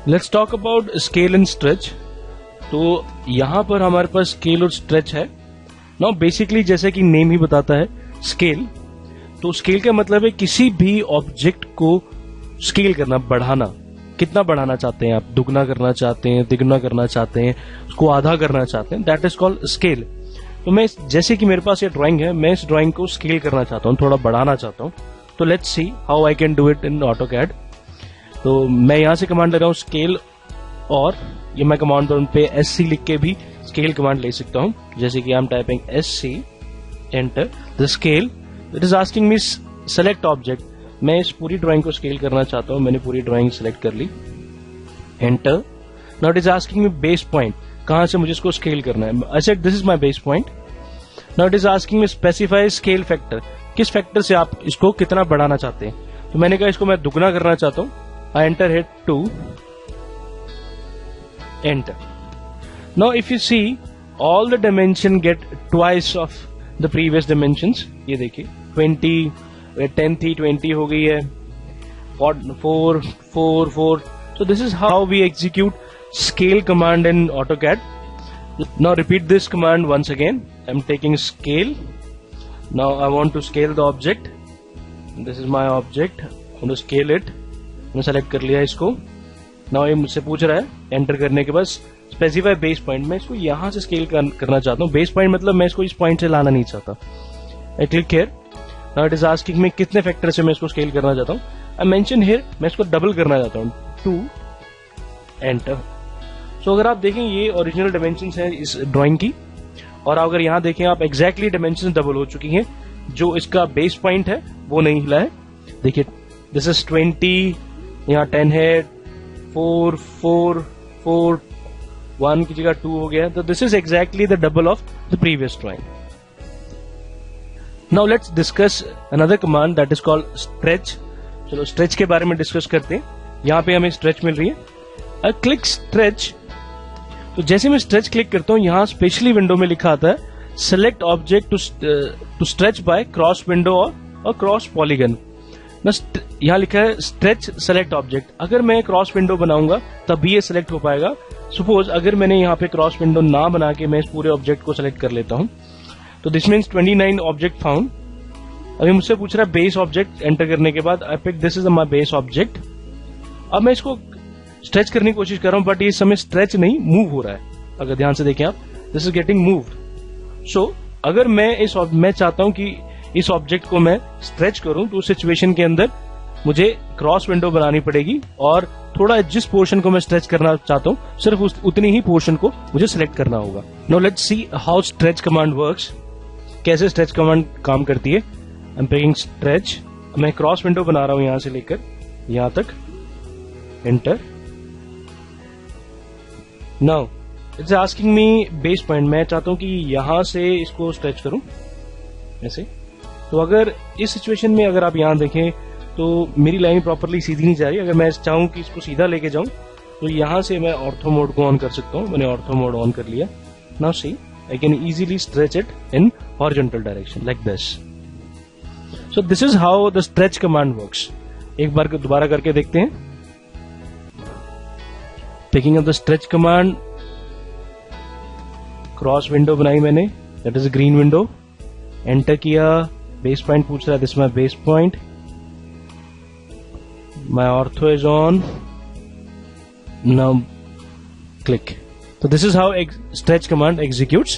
Let's talk about scale and stretch. तो यहां पर हमारे पास स्केल और स्ट्रेच है। नाउ बेसिकली जैसे कि नेम ही बताता है स्केल, तो स्केल का मतलब है किसी भी ऑब्जेक्ट को स्केल करना, बढ़ाना। कितना बढ़ाना चाहते हैं आप, दुगना करना चाहते हैं, तिगुना करना चाहते हैं, उसको आधा करना चाहते हैं, दैट इज कॉल्ड स्केल। तो मैं जैसे कि मेरे पास ये ड्राइंग है, मैं इस ड्राइंग को स्केल करना चाहता हूँ, थोड़ा बढ़ाना चाहता हूँ। तो let's see how I can do it in AutoCAD। तो मैं यहां से कमांड ले रहा हूं स्केल, और ये मैं कमांड पे SC लिख के भी स्केल कमांड ले सकता हूं, जैसे कि I am typing SC enter the scale. It is asking me select object. मैं इस पूरी ड्राइंग को स्केल करना चाहता हूं, मैंने पूरी ड्राइंग सेलेक्ट कर ली, enter. Now it is asking me base point, कहां से मुझे इसको स्केल करना है। I said this is my base point. Now it is asking me specify scale factor, किस फैक्टर से आप इसको कितना बढ़ाना चाहते हैं। तो मैंने कहा इसको मैं दुगना करना चाहता हूं। I enter here 2, enter. Now if you see, all the dimension get twice of the previous dimensions. ये देखिए 20, 10 थी 20 हो गई है, 4, 4, 4. So this is how we execute scale command in AutoCAD. Now repeat this command once again. I'm taking scale. Now I want to scale the object. This is my object. I want to scale it. मैं select कर लिया इसको। Now ये मुझसे पूछ रहा है enter करने के बाद स्पेसिफाई बेस पॉइंट। मैं इसको यहां से स्केल करना चाहता हूं। बेस पॉइंट मतलब मैं इसको इस पॉइंट से लाना नहीं चाहता। I click here. Now it is asking मैं कितने फैक्टर से मैं इसको स्केल करना चाहता हूं। आई मेंशन हियर मैं इसको डबल करना चाहता हूं, 2, एंटर। सो अगर आप देखें ये ओरिजिनल डायमेंशंस है इस ड्राइंग की, और अगर यहां देखें आप एग्जैक्टली डायमेंशन डबल हो चुकी हैं। जो इसका बेस पॉइंट है वो नहीं हिला है। देखिए दिस इज 20, यहाँ 10 है, 4, 4, 4, 1 की जगह 2 हो गया। तो this is exactly the double of the previous drawing. Now let's discuss another command that is called stretch. चलो स्ट्रेच के बारे में डिस्कस करते हैं। यहाँ पे हमें स्ट्रेच मिल रही है, क्लिक स्ट्रेच। तो जैसे मैं स्ट्रेच क्लिक करता हूँ, यहाँ स्पेशली विंडो में लिखा आता है select object to stretch by cross window और क्रॉस पॉलीगन। यहाँ लिखा है स्ट्रेच सेलेक्ट ऑब्जेक्ट। अगर मैं क्रॉस विंडो बनाऊंगा तभी ये सिलेक्ट हो पाएगा। सपोज अगर मैंने यहाँ पे क्रॉस विंडो ना बना के मैं इस पूरे ऑब्जेक्ट को सिलेक्ट कर लेता हूँ, तो दिस मीन्स 29 ऑब्जेक्ट फाउंड। अभी मुझसे पूछ रहा है बेस ऑब्जेक्ट। एंटर करने के बाद I pick this is my base object. अब मैं इसको स्ट्रेच करने की कोशिश कर रहा हूँ, बट ये समय स्ट्रेच नहीं, मूव हो रहा है। अगर ध्यान से देखें आप, दिस इज गेटिंग मूव्ड। सो अगर मैं चाहता हूं कि इस ऑब्जेक्ट को मैं स्ट्रेच करूं, तो उस सिचुएशन के अंदर मुझे क्रॉस विंडो बनानी पड़ेगी, और थोड़ा जिस पोर्शन को मैं स्ट्रेच करना चाहता हूं सिर्फ उतनी ही पोर्शन को मुझे सिलेक्ट करना होगा। Now let's see how stretch command works, कैसे स्ट्रेच कमांड काम करती है। I am taking stretch. मैं क्रॉस विंडो बना रहा हूं यहां से लेकर यहां तक, enter. Now it's asking me base point. मैं चाहता हूं कि यहां से इसको स्ट्रेच करूं ऐसे। तो अगर इस सिचुएशन में अगर आप यहां देखें तो मेरी लाइन प्रॉपरली सीधी नहीं जा रही। अगर मैं चाहूं कि इसको सीधा लेके जाऊं, तो यहां से मैं ऑर्थो मोड को ऑन कर सकता हूं। मैंने ऑर्थो मोड ऑन कर लिया। Now see I can easily stretch it in horizontal direction like this. So this is how the stretch command works. एक बार दोबारा करके देखते हैं। Picking up the stretch command, cross window बनाई मैंने, that is green window, enter किया। Base point पूछ रहा है, this my base point, my ortho is on, now click. So this is how stretch command executes.